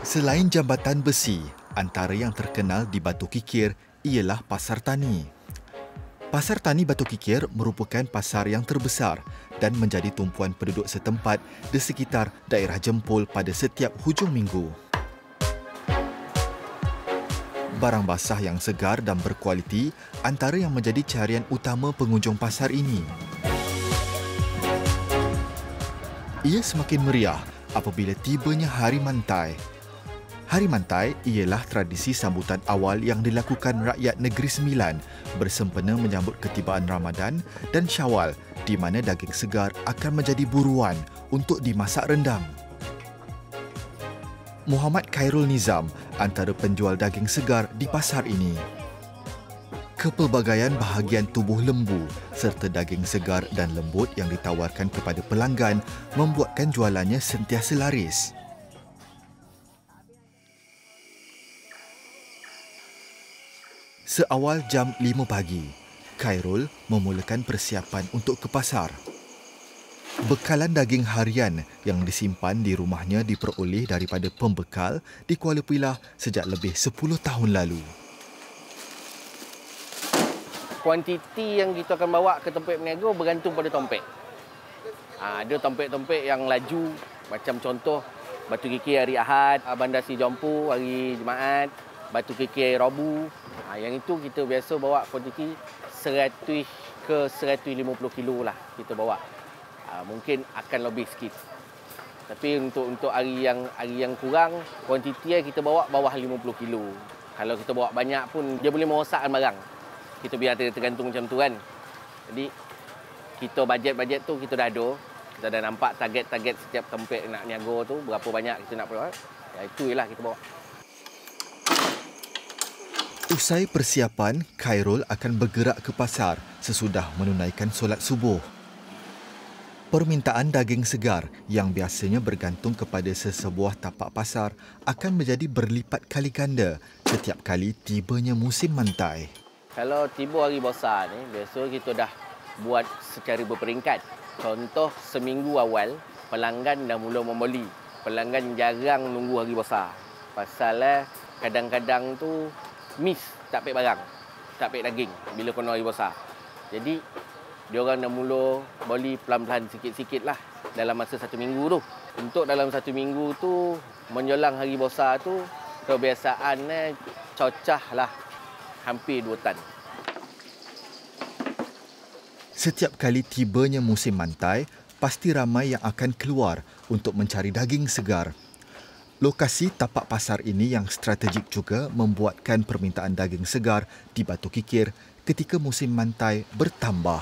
Selain jambatan besi, antara yang terkenal di Batu Kikir ialah Pasar Tani. Pasar Tani Batu Kikir merupakan pasar yang terbesar dan menjadi tumpuan penduduk setempat di sekitar daerah Jempol pada setiap hujung minggu. Barang basah yang segar dan berkualiti antara yang menjadi carian utama pengunjung pasar ini. Ia semakin meriah apabila tibanya Hari Mantai. Hari Mantai ialah tradisi sambutan awal yang dilakukan rakyat Negeri Sembilan bersempena menyambut ketibaan Ramadan dan Syawal di mana daging segar akan menjadi buruan untuk dimasak rendang. Muhammad Khairul Nizam antara penjual daging segar di pasar ini. Kepelbagaian bahagian tubuh lembu serta daging segar dan lembut yang ditawarkan kepada pelanggan membuatkan jualannya sentiasa laris. Seawal jam 5 pagi, Khairul memulakan persiapan untuk ke pasar. Bekalan daging harian yang disimpan di rumahnya diperoleh daripada pembekal di Kuala Pilah sejak lebih 10 tahun lalu. Kuantiti yang kita akan bawa ke tempat berniaga bergantung pada tompek. Ada tompek-tompek yang laju, macam contoh Batu Kikir hari Ahad, Bandar Si Jampu hari Jumaat, Batu Kikir hari Rabu. Yang itu kita biasa bawa kuantiti 100 ke 150 kilo lah kita bawa. Mungkin akan lebih sikit. Tapi untuk hari yang kurang, kuantiti kita bawa bawah 50 kilo. Kalau kita bawa banyak pun dia boleh merosakkan barang. Kita biar tergantung macam tu kan. Jadi kita bajet tu kita dah ada. Kita dah nampak target-target setiap tempat nak niaga tu berapa banyak kita nak bawa. Itu ialah kita bawa. Usai persiapan, Khairul akan bergerak ke pasar sesudah menunaikan solat subuh. Permintaan daging segar yang biasanya bergantung kepada sesebuah tapak pasar akan menjadi berlipat kali ganda setiap kali tibanya musim mantai. Kalau tiba hari besar ni, biasa kita dah buat secara berperingkat. Contoh seminggu awal, pelanggan dah mula membeli. Pelanggan jarang nunggu hari besar. Pasal kadang-kadang tu miss tak pek barang, tak pek daging bila kena hari besar. Jadi diorang dah mula beli pelan-pelan sikit-sikit lah dalam masa 1 minggu tu. Untuk dalam 1 minggu tu menjelang hari besar tu kebiasaan cocah lah hampir 2 tan. Setiap kali tibanya musim mantai, pasti ramai yang akan keluar untuk mencari daging segar. Lokasi tapak pasar ini yang strategik juga membuatkan permintaan daging segar di Batu Kikir ketika musim mantai bertambah.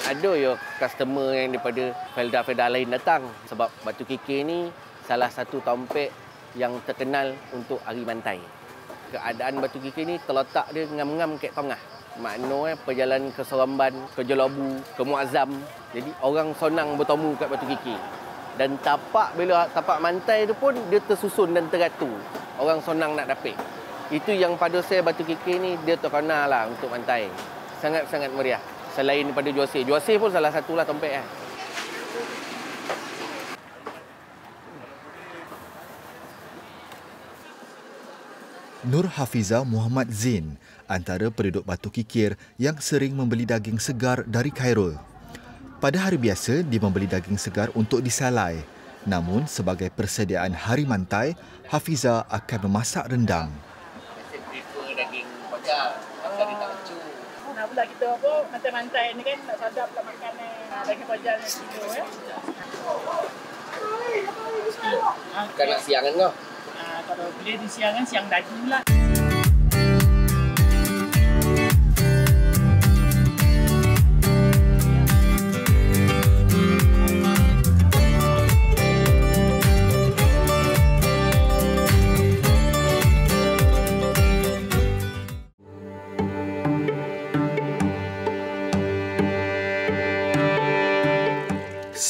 Ada ya customer yang daripada felda-felda lain datang sebab Batu Kikir ni salah satu tompek yang terkenal untuk hari mantai. Keadaan Batu Kikir ni terletak dia ngam-ngam kat tengah. Maknanya perjalanan ke Seremban, ke Jelabu, ke Muazzam. Jadi orang senang bertemu kat Batu Kikir. Dan bila tapak mantai tu pun dia tersusun dan teratur. Orang senang nak dapat. Itu yang pada saya Batu Kikir ni dia terkenal lah untuk mantai. Sangat-sangat meriah. Selain daripada Juasir. Juasir pun salah satulah tompek . Nur Hafiza Muhammad Zain antara penduduk Batu Kikir yang sering membeli daging segar dari Khairul. Pada hari biasa, dia membeli daging segar untuk disalai. Namun, sebagai persediaan Hari Mantai, Hafiza akan memasak rendang. Saya prefer daging pajak. Pasal dia tak lecu. Nak pula kita apa, mantai-mantai ni kan tak sadap tak makan daging pajak yang kilo ya. Bukan nak siang kan kau? Kalau boleh di siang kan, siang daging lah.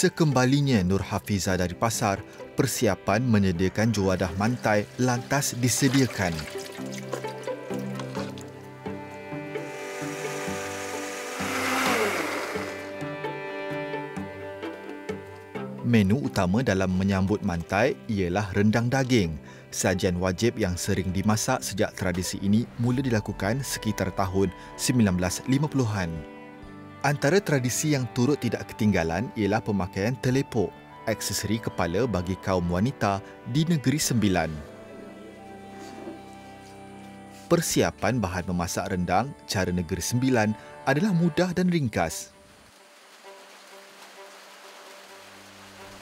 Sekembalinya Nur Hafiza dari pasar, persiapan menyediakan juadah mantai lantas disediakan. Menu utama dalam menyambut mantai ialah rendang daging. Sajian wajib yang sering dimasak sejak tradisi ini mula dilakukan sekitar tahun 1950-an. Antara tradisi yang turut tidak ketinggalan ialah pemakaian telepok, aksesori kepala bagi kaum wanita di Negeri Sembilan. Persiapan bahan memasak rendang cara Negeri Sembilan adalah mudah dan ringkas.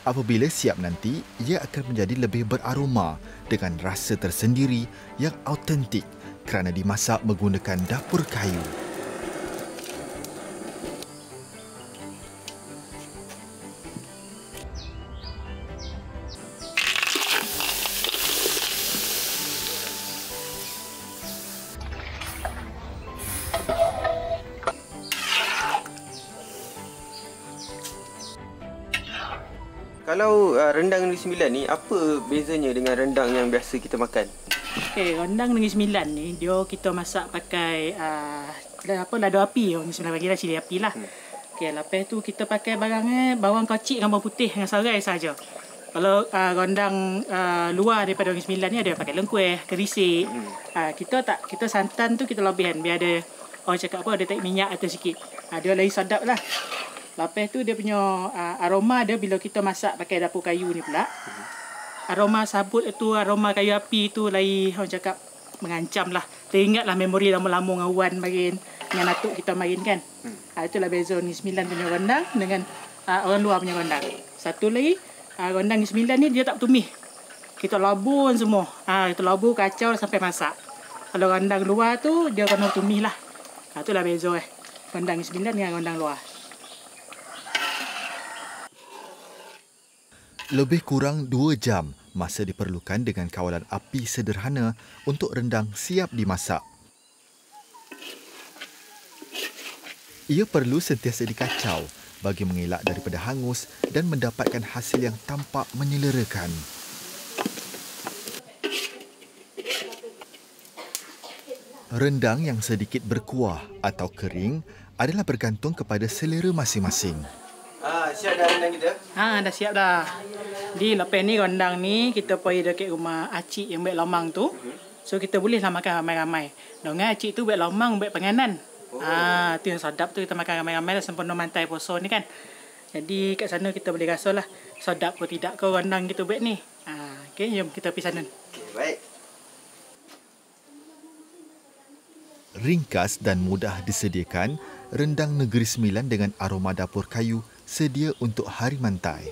Apabila siap nanti, ia akan menjadi lebih beraroma dengan rasa tersendiri yang autentik kerana dimasak menggunakan dapur kayu. Kalau rendang Negeri Sembilan ni, apa bezanya dengan rendang yang biasa kita makan? Okey, rendang Negeri Sembilan ni dia kita masak pakai lado api. Orang Sembilan panggil cili api lah. Okey, lepas tu kita pakai barangnya bawang kacik dengan bawang putih dengan serai saja. Kalau rendang luar daripada Negeri Sembilan ni ada pakai lengkuih, kerisik. Kita santan tu kita lebihan biar ada orang cakap apa ada tak minyak atau sikit. Dia lagi sedap lah. Lepas tu dia punya aroma dia bila kita masak pakai dapur kayu ni pula. Aroma sabut itu, aroma kayu api tu lagi orang cakap mengancam lah. Teringatlah memori lama-lama dengan Wan main, dengan atuk kita main kan. Itulah beza Negeri Sembilan punya rendang dengan orang luar punya rendang. Satu lagi, rendang Negeri Sembilan ni dia tak tumis. Kita labur semua. Kita labur kacau sampai masak. Kalau rendang luar tu dia kena tumis lah. Itulah beza rendang Negeri Sembilan dengan rendang luar. Lebih kurang 2 jam masa diperlukan dengan kawalan api sederhana untuk rendang siap dimasak. Ia perlu sentiasa dikacau bagi mengelak daripada hangus dan mendapatkan hasil yang tampak menyelerakan. Rendang yang sedikit berkuah atau kering adalah bergantung kepada selera masing-masing. Siap dah rendang kita? Dah siap dah. Di lepas ni rendang ni kita pergi dekat rumah acik yang baik lomang tu. So kita bolehlah makan ramai-ramai. Dengan acik tu baik lomang, baik penganan. Tu yang sedap tu kita makan ramai-ramai dah sempurna mantai poso ni kan. Jadi kat sana kita boleh rasalah sedap ke tidak ke rendang kita baik ni. Okey, jom kita pergi sana. Okay, baik. Ringkas dan mudah disediakan, rendang Negeri Sembilan dengan aroma dapur kayu sedia untuk hari mantai.